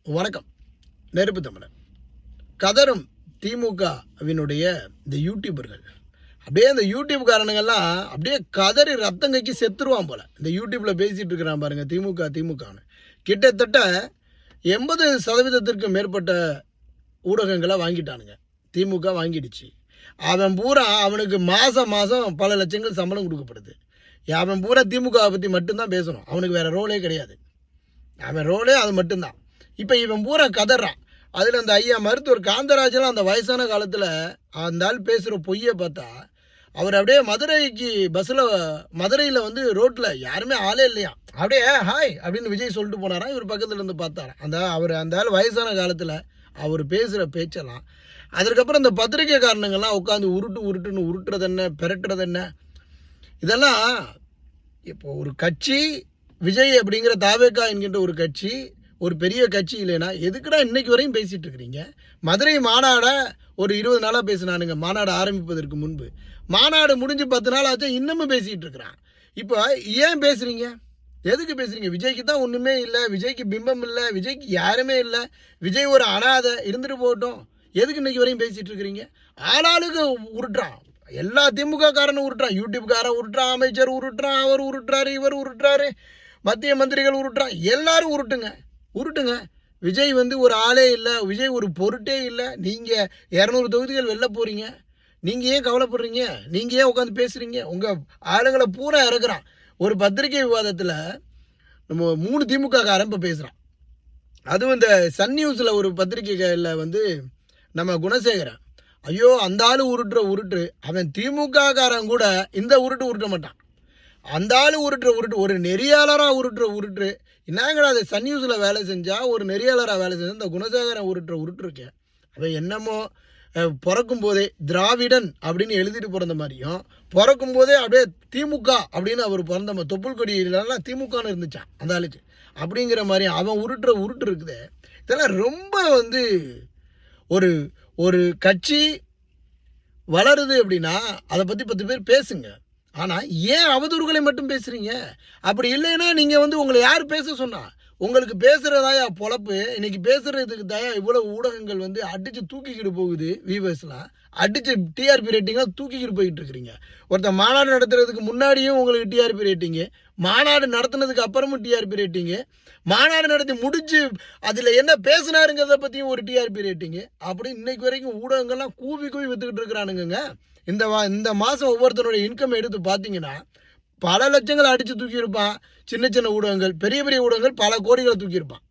வணக்கம். நெருப்பு தமிழன். கதரும் திமுகவினுடைய இந்த யூடியூபர்கள், அப்படியே இந்த யூடியூப் காரணங்கள்லாம் அப்படியே கதறி ரத்தம் கைக்கு செத்துருவான் போல. இந்த யூடியூப்ல பேசிட்டு இருக்கிறான் பாருங்க, திமுகன்னு. கிட்டத்தட்ட 80% மேற்பட்ட ஊடகங்களை வாங்கிட்டானுங்க. திமுக வாங்கிடுச்சு. அவன் பூரா அவனுக்கு மாதம் பல லட்சங்கள் சம்பளம் கொடுக்கப்படுது. அவன் பூரா திமுகவை பற்றி மட்டும்தான் பேசணும். அவனுக்கு வேற ரோலே கிடையாது. அவன் ரோலே அது மட்டும்தான். இப்போ இவன் பூரா கதறான். அதில் அந்த ஐயா மருத்துவர் காந்தராஜெல்லாம் அந்த வயசான காலத்தில் அந்த ஆள் பேசுகிற பொய்யை பார்த்தா, அவர் அப்படியே மதுரையில் வந்து ரோட்டில் யாருமே ஆளே இல்லையா, அப்படியே ஹாய் அப்படின்னு விஜய் சொல்லிட்டு போனாராம். இவர் பக்கத்தில் இருந்து பார்த்தாராம். அந்த ஆள் வயசான காலத்தில் அவர் பேசுகிற பேச்செல்லாம். அதுக்கப்புறம் இந்த பத்திரிகைக்காரனுங்கெல்லாம் உட்காந்து உருட்டுன்னு உருட்டுறது என்ன, பெரட்டுறது என்ன, இதெல்லாம் இப்போ ஒரு கட்சி விஜய் அப்படிங்கிற தாவேக்கா என்கின்ற ஒரு கட்சி, ஒரு பெரிய கட்சி இல்லைன்னா எதுக்குடா இன்னைக்கு வரையும் பேசிகிட்டு இருக்கிறீங்க? மதுரை மாநாடை ஒரு 20 நாளாக பேசினானுங்க. மாநாடு ஆரம்பிப்பதற்கு முன்பு மாநாடு முடிஞ்சு 10 நாள் ஆச்சு, இன்னமும் பேசிகிட்டு இருக்கிறான். இப்போ ஏன் பேசுகிறீங்க? எதுக்கு பேசுகிறீங்க? விஜய்க்கு தான் ஒன்றுமே இல்லை, விஜய்க்கு பிம்பம் இல்லை, விஜய்க்கு யாருமே இல்லை, விஜய் ஒரு அனாதை, இருந்துட்டு போகட்டும். எதுக்கு இன்னைக்கு வரையும் பேசிகிட்டு இருக்கிறீங்க? ஆளாளுக்கு உருட்டுறான். எல்லா திமுக காரனும் உருட்டுறான், யூடியூப்காரன் உருட்டுறான், அமைச்சர் உருட்டுறான், அவர் உருட்டுறாரு, இவர் உருட்டுறாரு, மத்திய மந்திரிகள் உருட்டுறான். எல்லாரும் உருட்டுங்க. விஜய் வந்து ஒரு ஆளே இல்லை, விஜய் ஒரு பொருட்டே இல்லை. நீங்கள் 200 தொகுதிகள் வெளில போகிறீங்க, நீங்கள் ஏன் கவலைப்படுறீங்க? நீங்கள் ஏன் உட்காந்து பேசுகிறீங்க? உங்கள் ஆளுங்களை பூரா இறக்குறான். ஒரு பத்திரிகை விவாதத்தில் நம்ம 3 திமுக காரன் இப்போ பேசுகிறான். அதுவும் இந்த சன் நியூஸில் ஒரு பத்திரிகையில் வந்து நம்ம குணசேகரன், ஐயோ அந்த ஆள் உருட்டு, அவன் திமுக காரன் கூட இந்த உருட்ட மாட்டான். அந்த ஆள் உருட்டு ஒரு நெறியாளராக உருட்டு. என்னங்கடா அது சன் நியூஸில் வேலை செஞ்சால், ஒரு நெறியாளராக வேலை செஞ்சால் இந்த குணசேகரன் உருட்டுருக்கேன். அவன் என்னமோ பிறக்கும் போதே திராவிடன் அப்படின்னு எழுதிட்டு பிறந்த மாதிரியும், பிறக்கும் போதே அப்படியே திமுக அப்படின்னு அவர் பிறந்த தொப்புள் கொடியிலாம் திமுகன்னு இருந்துச்சான் அந்த ஆளுக்கு. அப்படிங்கிற மாதிரி அவன் உருட்டு இருக்குது. இதெல்லாம் ரொம்ப வந்து ஒரு கட்சி வளருது அப்படின்னா அதை பற்றி 10 பேர் பேசுங்க. ஆனால் ஏன் அவதூறுகளை மட்டும் பேசுகிறீங்க? அப்படி இல்லைன்னா நீங்கள் வந்து உங்களை யார் பேச சொன்னா? உங்களுக்கு பேசுகிறதாயா பொழப்பு? இன்னைக்கு பேசுகிறதுக்கு தாயா இவ்வளோ ஊடகங்கள் வந்து அடித்து தூக்கிக்கிட்டு போகுது. வியூவர்ஸ்லாம் அடித்து டிஆர்பி ரேட்டிங்காக தூக்கிக்கிட்டு போய்கிட்டு இருக்கிறீங்க. ஒருத்தர் மாநாடு நடத்துறதுக்கு முன்னாடியும் உங்களுக்கு டிஆர்பி ரேட்டிங்கு, மாநாடு நடத்துனதுக்கு அப்புறமும் டிஆர்பி ரேட்டிங்கு, மாநாடு நடத்தி முடிச்சு அதில் என்ன பேசினாருங்கிறத பற்றியும் ஒரு டிஆர்பி ரேட்டிங்கு. அப்படி இன்னைக்கு வரைக்கும் ஊடகங்கள்லாம் கூவி விற்றுக்கிட்டு இருக்கிறானுங்க. இந்த மாதம் ஒவ்வொருத்தருடைய இன்கம் எடுத்து பார்த்தீங்கன்னா பல லட்சங்களை அடித்து தூக்கியிருப்பான். சின்ன ஊடகங்கள், பெரிய ஊடகங்கள் பல கோடிகளை தூக்கியிருப்பான்.